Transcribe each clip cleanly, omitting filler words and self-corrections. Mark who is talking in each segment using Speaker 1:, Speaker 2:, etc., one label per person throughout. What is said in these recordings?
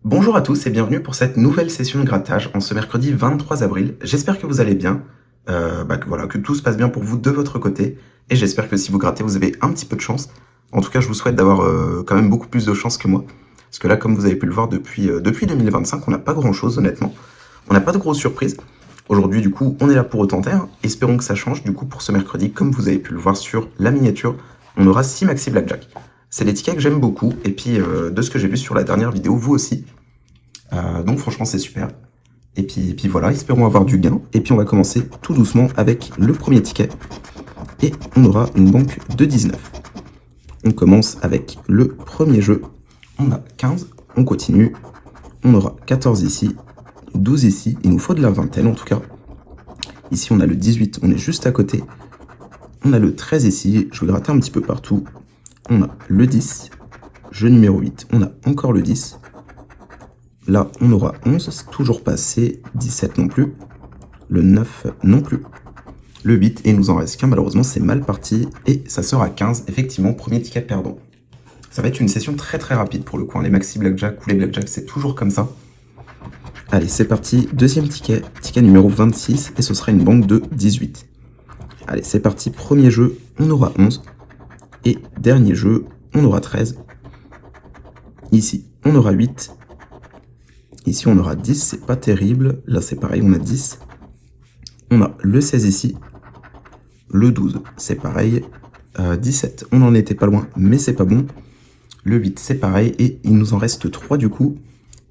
Speaker 1: Bonjour à tous et bienvenue pour cette nouvelle session de grattage en ce mercredi 23 avril. J'espère que vous allez bien, que tout se passe bien pour vous de votre côté. Et j'espère que si vous grattez, vous avez un petit peu de chance. En tout cas, je vous souhaite d'avoir quand même beaucoup plus de chance que moi. Parce que là, comme vous avez pu le voir depuis 2025, on n'a pas grand-chose honnêtement. On n'a pas de grosses surprises. Aujourd'hui, du coup, on est là pour retenter, hein. Espérons que ça change. Du coup, pour ce mercredi, comme vous avez pu le voir sur la miniature, on aura 6 maxi blackjack. C'est des tickets que j'aime beaucoup. Et puis, de ce que j'ai vu sur la dernière vidéo, vous aussi. Donc franchement c'est super. Et puis voilà, espérons avoir du gain. Et puis on va commencer tout doucement avec le premier ticket. Et on aura une banque de 19. On commence avec le premier jeu. On a 15, on continue. On aura 14 ici, 12 ici. Il nous faut de la vingtaine en tout cas. Ici on a le 18, on est juste à côté. On a le 13 ici, je vais gratter un petit peu partout. On a le 10, jeu numéro 8, on a encore le 10. Là, on aura 11, c'est toujours passé, 17 non plus, le 9 non plus, le 8, et il nous en reste qu'un, malheureusement, c'est mal parti, et ça sera 15, effectivement, premier ticket perdant. Ça va être une session très très rapide pour le coup, les maxi blackjack ou les blackjack, c'est toujours comme ça. Allez, c'est parti, deuxième ticket, ticket numéro 26, et ce sera une banque de 18. Allez, c'est parti, premier jeu, on aura 11, et dernier jeu, on aura 13. Ici, on aura 8. Ici, on aura 10, c'est pas terrible. Là, c'est pareil, on a 10. On a le 16 ici. Le 12, c'est pareil. 17, on n'en était pas loin, mais c'est pas bon. Le 8, c'est pareil. Et il nous en reste 3 du coup.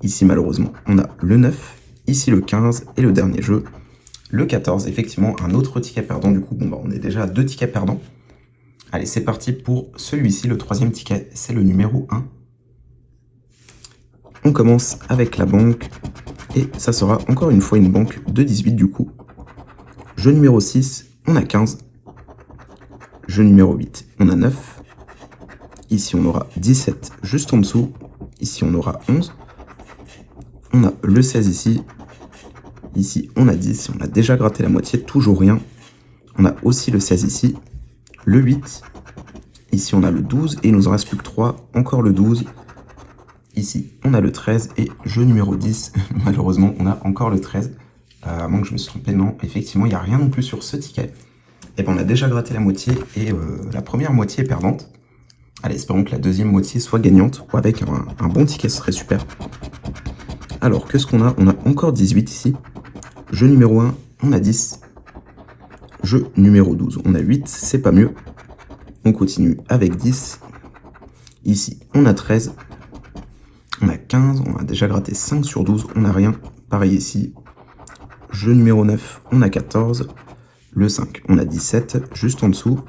Speaker 1: Ici, malheureusement, on a le 9. Ici, le 15. Et le dernier jeu, le 14. Effectivement, un autre ticket perdant. Du coup, on est déjà à 2 tickets perdants. Allez, c'est parti pour celui-ci. Le troisième ticket, c'est le numéro 1. On commence avec la banque, et ça sera encore une fois une banque de 18 du coup. Jeu numéro 6, on a 15. Jeu numéro 8, on a 9. Ici, on aura 17 juste en dessous. Ici, on aura 11. On a le 16 ici. Ici, on a 10. On a déjà gratté la moitié, toujours rien. On a aussi le 16 ici. Le 8. Ici, on a le 12 et il nous en reste plus que 3. Encore le 12. Ici, on a le 13 et jeu numéro 10, malheureusement, on a encore le 13. À moins que je me suis trompé, non, effectivement, il n'y a rien non plus sur ce ticket. Et bien, on a déjà gratté la moitié et la première moitié est perdante. Allez, espérons que la deuxième moitié soit gagnante ou avec un bon ticket, ce serait super. Alors, qu'est-ce qu'on a? On a encore 18 ici. Jeu numéro 1, on a 10. Jeu numéro 12, on a 8, c'est pas mieux. On continue avec 10. Ici, on a 13. On a 15, on a déjà gratté 5 sur 12, on n'a rien. Pareil ici. Jeu numéro 9, on a 14. Le 5, on a 17, juste en dessous.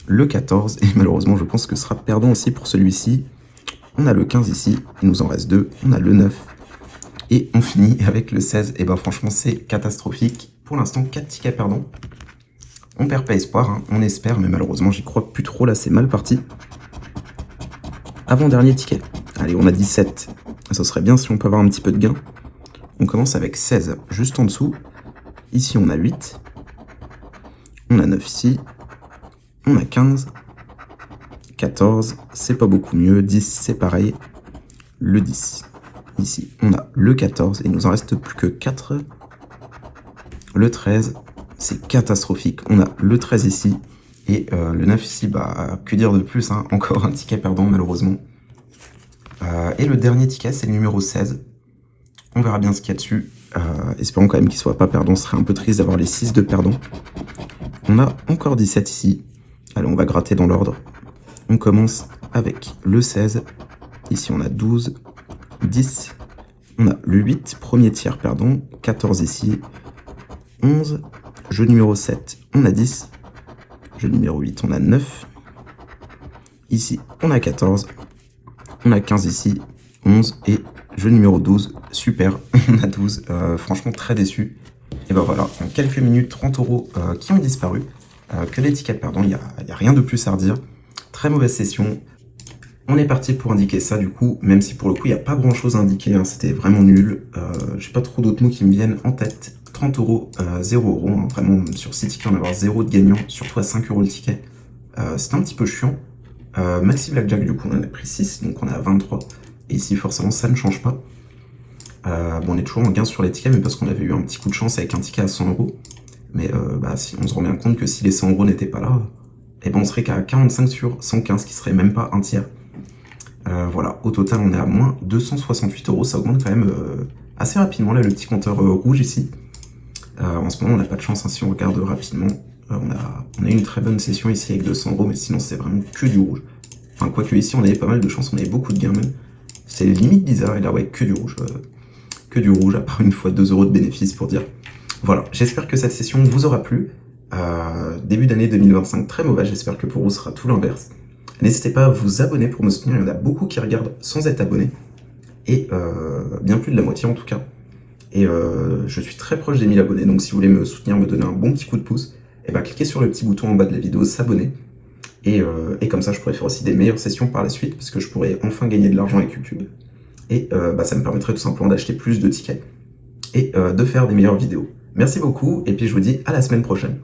Speaker 1: Le 14, et malheureusement, je pense que ce sera perdant aussi pour celui-ci. On a le 15 ici, il nous en reste 2. On a le 9. Et on finit avec le 16. Et ben franchement, c'est catastrophique. Pour l'instant, 4 tickets perdants. On perd pas espoir, hein. On espère, mais malheureusement, j'y crois plus trop. Là, c'est mal parti. Avant-dernier ticket. Allez, on a 17. Ça serait bien si on peut avoir un petit peu de gain. On commence avec 16, juste en dessous. Ici, on a 8. On a 9 ici. On a 15. 14, c'est pas beaucoup mieux. 10, c'est pareil. Le 10. Ici, on a le 14. Et il nous en reste plus que 4. Le 13, c'est catastrophique. On a le 13 ici. Et le 9 ici, bah, que dire de plus, hein. Encore un ticket perdant, malheureusement. Et le dernier ticket, c'est le numéro 16. On verra bien ce qu'il y a dessus. Espérons quand même qu'il ne soit pas perdant. Ce serait un peu triste d'avoir les 6 de perdant. On a encore 17 ici. Allez, on va gratter dans l'ordre. On commence avec le 16. Ici, on a 12, 10. On a le 8, premier tiers perdant. 14 ici. 11. Jeu numéro 7, on a 10. Jeu numéro 8, on a 9. Ici, on a 14. On a 15 ici, 11 et jeu numéro 12, super, on a 12, franchement très déçu. Et ben voilà, en quelques minutes, 30 € qui ont disparu, que les tickets perdants, il n'y a rien de plus à redire. Très mauvaise session. On est parti pour indiquer ça du coup, même si pour le coup il n'y a pas grand chose à indiquer, hein, c'était vraiment nul. J'ai pas trop d'autres mots qui me viennent en tête. 30 €, 0 €, hein, vraiment sur 6 tickets on va avoir 0 de gagnant, surtout à 5 € le ticket. C'était un petit peu chiant. Maxi Blackjack, du coup, on en a pris 6, donc on est à 23. Et ici, forcément, ça ne change pas. Bon, on est toujours en gain sur les tickets, mais parce qu'on avait eu un petit coup de chance avec un ticket à 100 €. Mais si on se rend bien compte que si les 100 € n'étaient pas là, eh ben on serait qu'à 45 sur 115, ce qui serait même pas un tiers. Voilà, au total, on est à moins 268 €. Ça augmente quand même assez rapidement, là, le petit compteur rouge ici. En ce moment, on n'a pas de chance, hein, si on regarde rapidement. On a eu une très bonne session ici avec 200 €, mais sinon, c'est vraiment que du rouge. Enfin, quoique ici, on avait pas mal de chance, on avait beaucoup de gains même. C'est limite bizarre, et là, ouais, que du rouge. À part une fois 2 € de bénéfice pour dire. Voilà, j'espère que cette session vous aura plu. Début d'année 2025 très mauvais, j'espère que pour vous ce sera tout l'inverse. N'hésitez pas à vous abonner pour me soutenir, il y en a beaucoup qui regardent sans être abonnés, et bien plus de la moitié en tout cas. Et je suis très proche des 1000 abonnés, donc si vous voulez me soutenir, me donner un bon petit coup de pouce, et bah cliquez sur le petit bouton en bas de la vidéo, s'abonner. Et comme ça, je pourrais faire aussi des meilleures sessions par la suite, parce que je pourrais enfin gagner de l'argent avec YouTube. Et ça me permettrait tout simplement d'acheter plus de tickets et de faire des meilleures vidéos. Merci beaucoup, et puis je vous dis à la semaine prochaine.